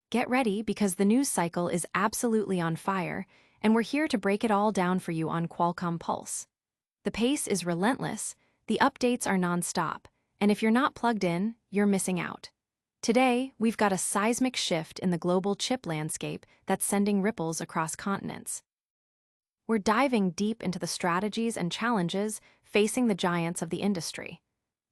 Get ready because the news cycle is absolutely on fire, and we're here to break it all down for you on Qualcomm Pulse. The pace is relentless, the updates are non-stop, and if you're not plugged in, you're missing out. Today, we've got a seismic shift in the global chip landscape that's sending ripples across continents. We're diving deep into the strategies and challenges facing the giants of the industry.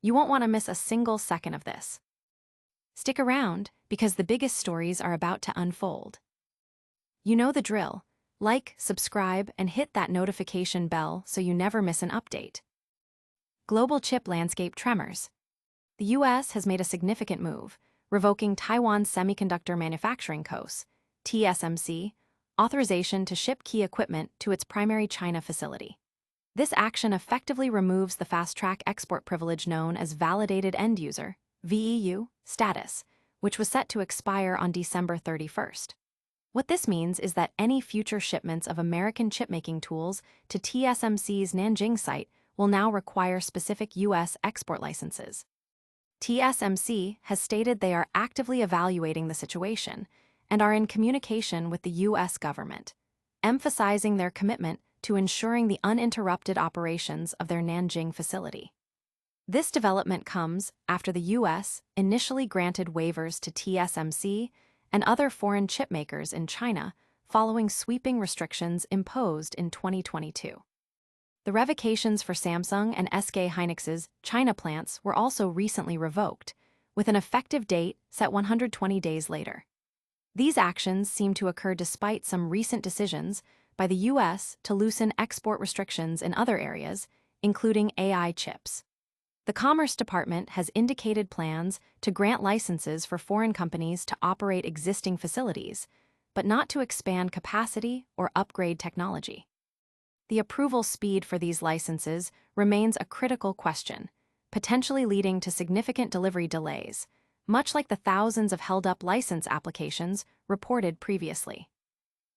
You won't want to miss a single second of this. Stick around, because the biggest stories are about to unfold. You know the drill. Like, subscribe, and hit that notification bell so you never miss an update. Global chip landscape tremors. The US has made a significant move, revoking Taiwan's Semiconductor Manufacturing Co's (TSMC) authorization to ship key equipment to its primary China facility. This action effectively removes the fast-track export privilege known as Validated End User (VEU) status, which was set to expire on December 31st. What this means is that any future shipments of American chipmaking tools to TSMC's Nanjing site will now require specific U.S. export licenses. TSMC has stated they are actively evaluating the situation and are in communication with the U.S. government, emphasizing their commitment to ensuring the uninterrupted operations of their Nanjing facility. This development comes after the U.S. initially granted waivers to TSMC and other foreign chipmakers in China following sweeping restrictions imposed in 2022. The revocations for Samsung and SK Hynix's China plants were also recently revoked, with an effective date set 120 days later. These actions seem to occur despite some recent decisions by the U.S. to loosen export restrictions in other areas, including AI chips. The Commerce Department has indicated plans to grant licenses for foreign companies to operate existing facilities, but not to expand capacity or upgrade technology. The approval speed for these licenses remains a critical question, potentially leading to significant delivery delays, much like the thousands of held-up license applications reported previously.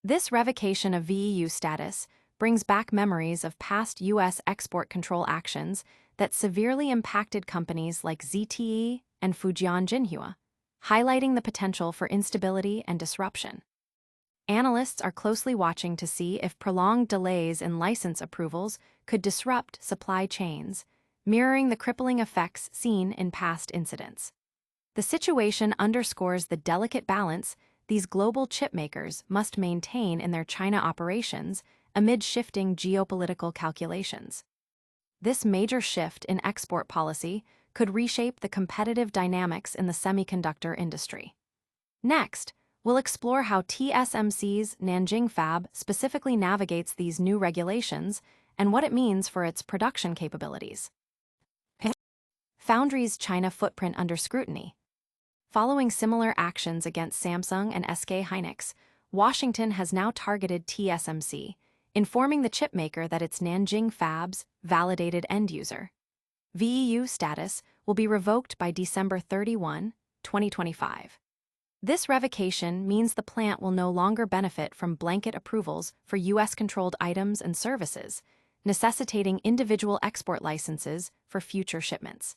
This revocation of VEU status brings back memories of past U.S. export control actions that severely impacted companies like ZTE and Fujian Jinhua, highlighting the potential for instability and disruption. Analysts are closely watching to see if prolonged delays in license approvals could disrupt supply chains, mirroring the crippling effects seen in past incidents. The situation underscores the delicate balance these global chipmakers must maintain in their China operations amid shifting geopolitical calculations. This major shift in export policy could reshape the competitive dynamics in the semiconductor industry. Next, we'll explore how TSMC's Nanjing fab specifically navigates these new regulations and what it means for its production capabilities. Foundry's China footprint under scrutiny. Following similar actions against Samsung and SK Hynix, Washington has now targeted TSMC, informing the chipmaker that its Nanjing fab's Validated End User (VEU) status will be revoked by December 31, 2025. This revocation means the plant will no longer benefit from blanket approvals for U.S.-controlled items and services, necessitating individual export licenses for future shipments.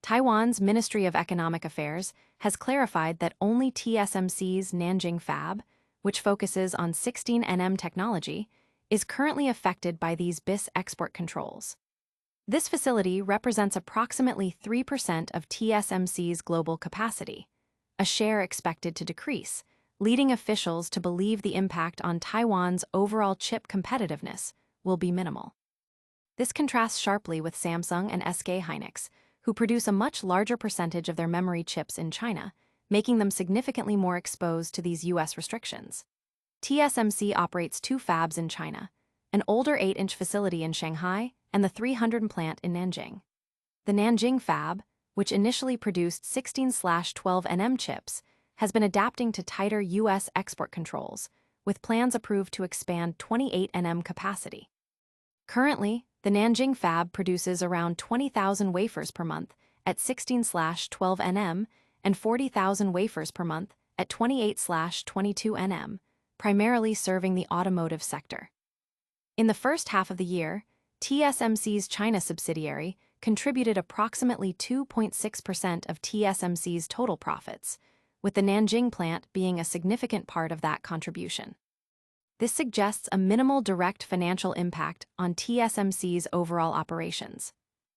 Taiwan's Ministry of Economic Affairs has clarified that only TSMC's Nanjing fab, which focuses on 16nm technology, is currently affected by these BIS export controls. This facility represents approximately 3% of TSMC's global capacity, a share expected to decrease, leading officials to believe the impact on Taiwan's overall chip competitiveness will be minimal. This contrasts sharply with Samsung and SK Hynix, who produce a much larger percentage of their memory chips in China, making them significantly more exposed to these U.S. restrictions. TSMC operates two fabs in China, an older 8-inch facility in Shanghai and the 300 plant in Nanjing. The Nanjing fab, which initially produced 16/12nm chips, has been adapting to tighter U.S. export controls, with plans approved to expand 28nm capacity. Currently, the Nanjing fab produces around 20,000 wafers per month at 16/12nm and 40,000 wafers per month at 28/22nm, primarily serving the automotive sector. In the first half of the year, TSMC's China subsidiary contributed approximately 2.6% of TSMC's total profits, with the Nanjing plant being a significant part of that contribution. This suggests a minimal direct financial impact on TSMC's overall operations.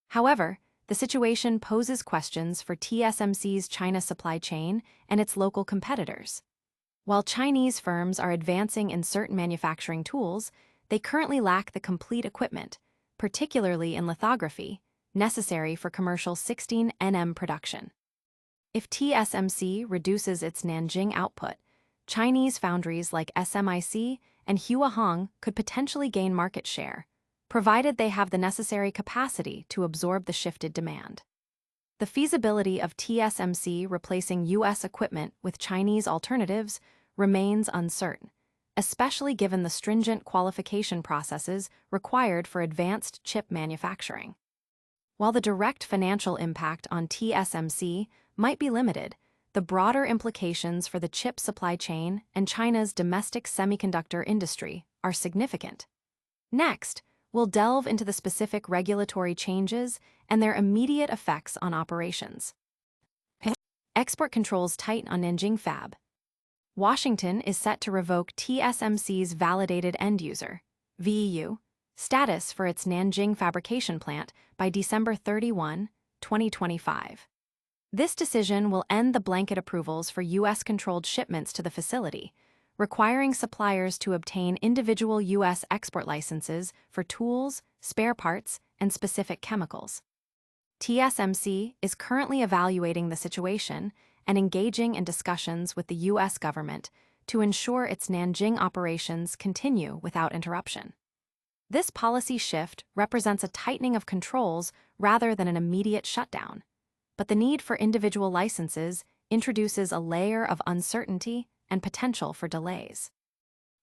However, the situation poses questions for TSMC's China supply chain and its local competitors. While Chinese firms are advancing in certain manufacturing tools, they currently lack the complete equipment, particularly in lithography, necessary for commercial 16 nm production. If TSMC reduces its Nanjing output, Chinese foundries like SMIC and Hua could potentially gain market share, provided they have the necessary capacity to absorb the shifted demand. The feasibility of TSMC replacing U.S. equipment with Chinese alternatives remains uncertain, especially given the stringent qualification processes required for advanced chip manufacturing. While the direct financial impact on TSMC might be limited, the broader implications for the chip supply chain and China's domestic semiconductor industry are significant. Next, we'll delve into the specific regulatory changes and their immediate effects on operations. Export controls tighten on Nanjing fab. Washington is set to revoke TSMC's validated end user, VEU, status for its Nanjing fabrication plant by December 31, 2025. This decision will end the blanket approvals for U.S.-controlled shipments to the facility, requiring suppliers to obtain individual U.S. export licenses for tools, spare parts, and specific chemicals. TSMC is currently evaluating the situation and engaging in discussions with the U.S. government to ensure its Nanjing operations continue without interruption. This policy shift represents a tightening of controls rather than an immediate shutdown, but the need for individual licenses introduces a layer of uncertainty and potential for delays.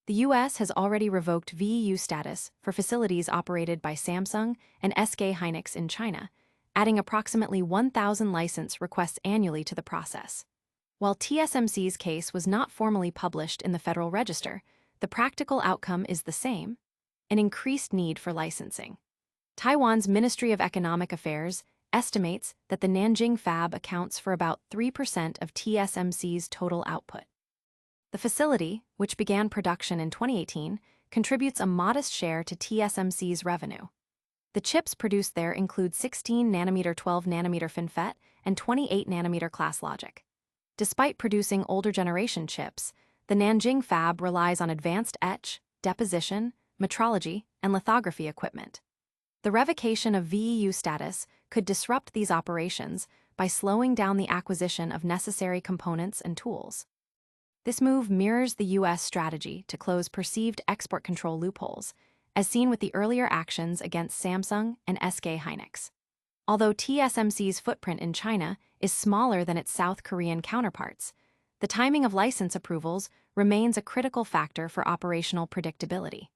The U.S. has already revoked VEU status for facilities operated by Samsung and SK hynix in China, adding approximately 1,000 license requests annually to the process. While TSMC's case was not formally published in the Federal Register, the practical outcome is the same: an increased need for licensing. Taiwan's Ministry of Economic Affairs estimates that the Nanjing fab accounts for about 3% of TSMC's total output. The facility, which began production in 2018, contributes a modest share to TSMC's revenue. The chips produced there include 16nm 12nm FinFET and 28nm class logic. Despite producing older generation chips, the Nanjing fab relies on advanced etch, deposition, metrology, and lithography equipment. The revocation of VEU status could disrupt these operations by slowing down the acquisition of necessary components and tools. This move mirrors the U.S. strategy to close perceived export control loopholes, as seen with the earlier actions against Samsung and SK hynix. Although TSMC's footprint in China is smaller than its South Korean counterparts, the timing of license approvals remains a critical factor for operational predictability.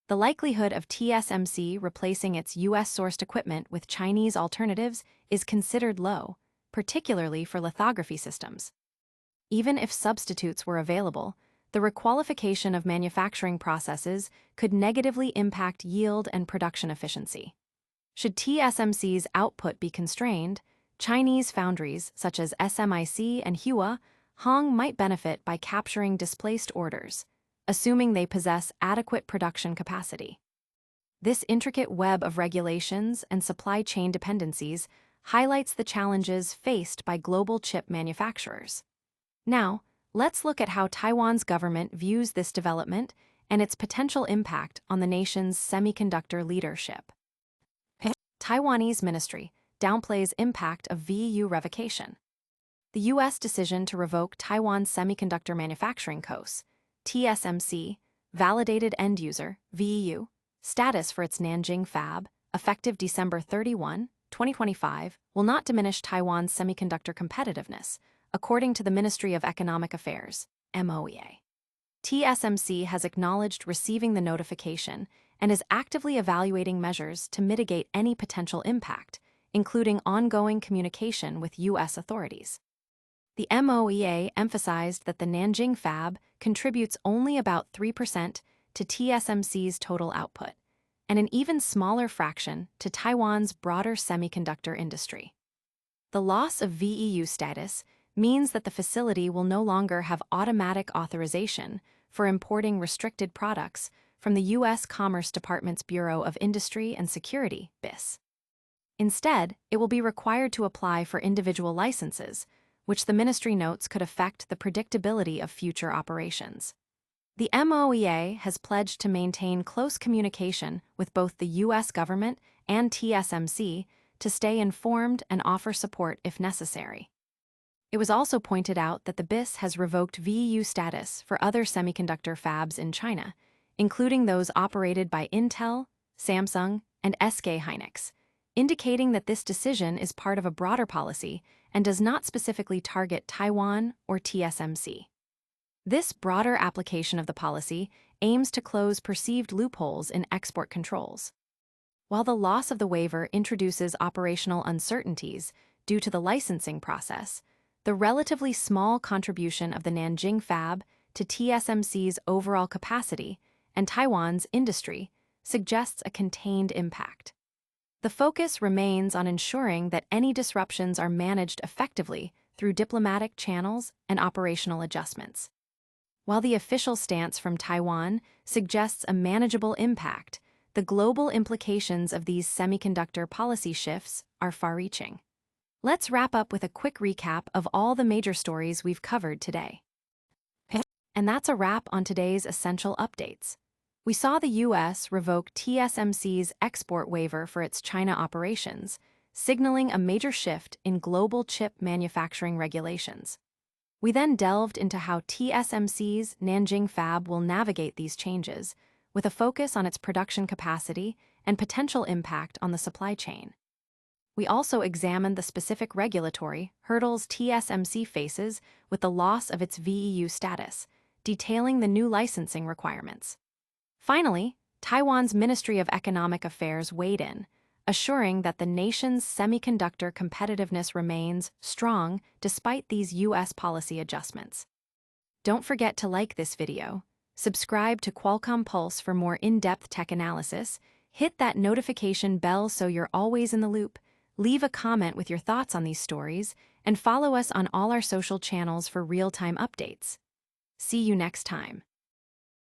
The likelihood of TSMC replacing its U.S.-sourced equipment with Chinese alternatives is considered low, particularly for lithography systems. Even if substitutes were available, the requalification of manufacturing processes could negatively impact yield and production efficiency. Should TSMC's output be constrained, Chinese foundries such as SMIC and Hua might benefit by capturing displaced orders, assuming they possess adequate production capacity. This intricate web of regulations and supply chain dependencies highlights the challenges faced by global chip manufacturers. Now, let's look at how Taiwan's government views this development and its potential impact on the nation's semiconductor leadership. Taiwanese ministry downplays impact of VEU revocation. The U.S. decision to revoke Taiwan's semiconductor manufacturing COS, TSMC, validated end user, VEU, status for its Nanjing fab, effective December 31, 2025, will not diminish Taiwan's semiconductor competitiveness, according to the Ministry of Economic Affairs, MOEA. TSMC has acknowledged receiving the notification and is actively evaluating measures to mitigate any potential impact, including ongoing communication with U.S. authorities. The MOEA emphasized that the Nanjing fab contributes only about 3% to TSMC's total output, and an even smaller fraction to Taiwan's broader semiconductor industry. The loss of VEU status means that the facility will no longer have automatic authorization for importing restricted products from the U.S. Commerce Department's Bureau of Industry and Security, BIS. Instead, it will be required to apply for individual licenses, which the ministry notes could affect the predictability of future operations. The MOEA has pledged to maintain close communication with both the U.S. government and TSMC to stay informed and offer support if necessary. It was also pointed out that the BIS has revoked VEU status for other semiconductor fabs in China, including those operated by Intel, Samsung, and SK Hynix, indicating that this decision is part of a broader policy and does not specifically target Taiwan or TSMC. This broader application of the policy aims to close perceived loopholes in export controls. While the loss of the waiver introduces operational uncertainties due to the licensing process, the relatively small contribution of the Nanjing fab to TSMC's overall capacity and Taiwan's industry suggests a contained impact. The focus remains on ensuring that any disruptions are managed effectively through diplomatic channels and operational adjustments. While the official stance from Taiwan suggests a manageable impact, the global implications of these semiconductor policy shifts are far-reaching. Let's wrap up with a quick recap of all the major stories we've covered today. And that's a wrap on today's essential updates. We saw the U.S. revoke TSMC's export waiver for its China operations, signaling a major shift in global chip manufacturing regulations. We then delved into how TSMC's Nanjing fab will navigate these changes, with a focus on its production capacity and potential impact on the supply chain. We also examined the specific regulatory hurdles TSMC faces with the loss of its VEU status, detailing the new licensing requirements. Finally, Taiwan's Ministry of Economic Affairs weighed in, assuring that the nation's semiconductor competitiveness remains strong despite these U.S. policy adjustments. Don't forget to like this video, subscribe to Qualcomm Pulse for more in-depth tech analysis, hit that notification bell so you're always in the loop, leave a comment with your thoughts on these stories, and follow us on all our social channels for real-time updates. See you next time.